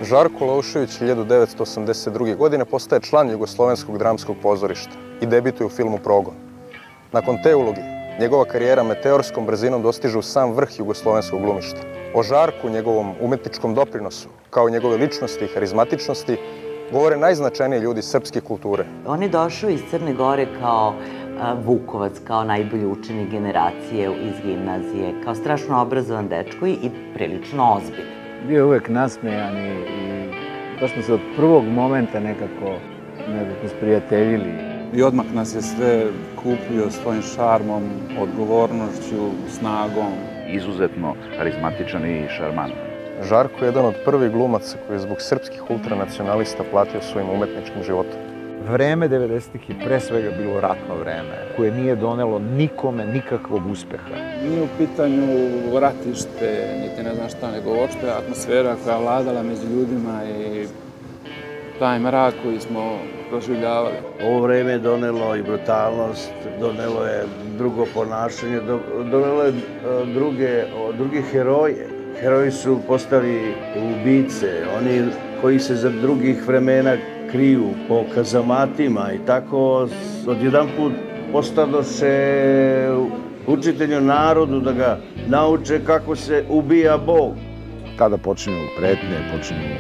Žarko Loušević 1982. godine postaje član Jugoslovenskog dramskog pozorišta i debituje u filmu Progon. Nakon te uloge, njegova karijera meteorskom brzinom dostiže u sam vrh jugoslovenskog glumišta. O Žarku, njegovom umetničkom doprinosu, kao i njegove ličnosti i harizmatičnosti, govore najznačajniji ljudi srpske kulture. On je došao iz Crne Gore kao Vukovac, kao najbolji učenik generacije iz gimnazije, kao strašno obrazovan dečko i prilično ozbiljan. Bio je uvek nasmejan i baš smo se od prvog momenta nekako sprijateljili. I odmah nas je sve kupio svojim šarmom, odgovornošću, snagom. Izuzetno harizmatičan i šarmantan. Žarko je jedan od prvih glumaca koji je zbog srpskih ultranacionalista platio svojim umetničkim životom. Vreme 90-ih je pre svega bilo ratno vreme, koje nije donelo nikome nikakvog uspeha. Nije u pitanju ratište, niti ne znam šta, nego uopšte atmosfera koja je vladala među ljudima i taj mrak koji smo proživljavali. Ovo vreme je donelo i brutalnost, donelo je drugo ponašanje, donelo je druge heroje. Heroji su postali ubice, oni koji se za drugih vremena kriju po kazamatima i tako odjedanput postadoše učitelju narodu da ga nauče kako se ubija Bog. Tada počinju pretnje, počinju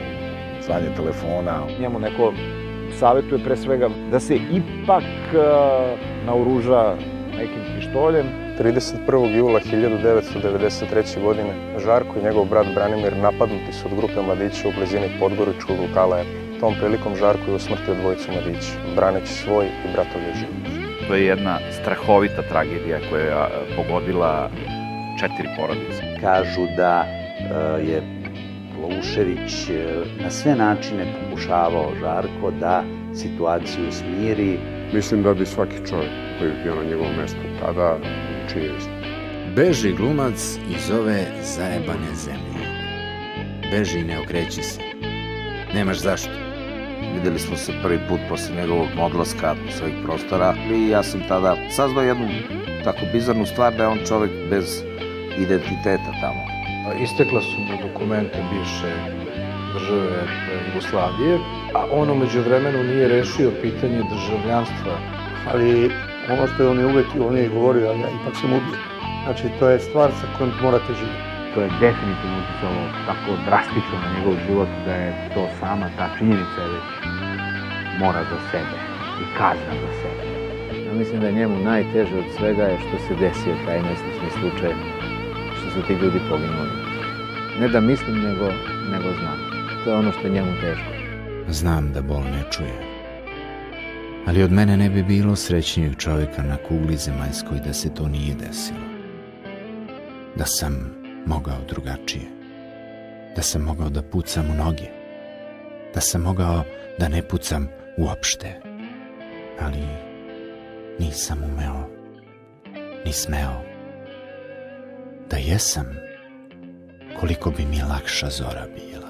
zvanje telefona. Njemu neko savjetuje pre svega da se ipak naoruža nekim pištoljem. 31. jula 1993. godine Žarko i njegov brat Branimir napadnuti su od grupe mladića u blizini podgoričkog lokala. Tom prilikom Žarko je usmrtio dvojicu mladića, braneći svoj i bratovljev život. To je jedna strahovita tragedija koja je pogodila 4 porodice. Kažu da je Loušević na sve načine pokušavao Žarko da situaciju smiri. Mislim da bi svaki čovjek koji je bio na njegovom mjestu tada učinio isto. Beži glumac iz ove zajebane zemlje. Beži i ne okreći se. Nemaš zašto. Videli smo se prvi put posle njegovog odlaska s ovih prostora i ja sam tada saznao jednu tako bizarnu stvar da je on čovjek bez identiteta tamo. Istekla su mu dokumenta bivše države Jugoslavije, a on umeđu vremenu nije rešio pitanje državljanstva. Ali ono što je on je uvek i govorio, ali ja ipak sam ubio. Znači, to je stvar sa kojom morate živjeti. To je definitivno utjecalo tako drastično na njegov život da je to sama ta činjenica već mora za sebe i kazna za sebe. Ja mislim da njemu najteže od svega je što se desio taj nesrećni slučaj, što su ti ljudi poginuli. Ne da mislim, nego znam. To je ono što je njemu teško. Znam da bol ne čuje. Ali od mene ne bi bilo srećnijeg čovjeka na kugli zemaljskoj da se to nije desilo. Da sam mogao drugačije. Da sam mogao da pucam u noge. Da sam mogao da ne pucam uopšte. Ali nisam umeo, ni smeo. Da jesam, koliko bi mi lakša zora bila.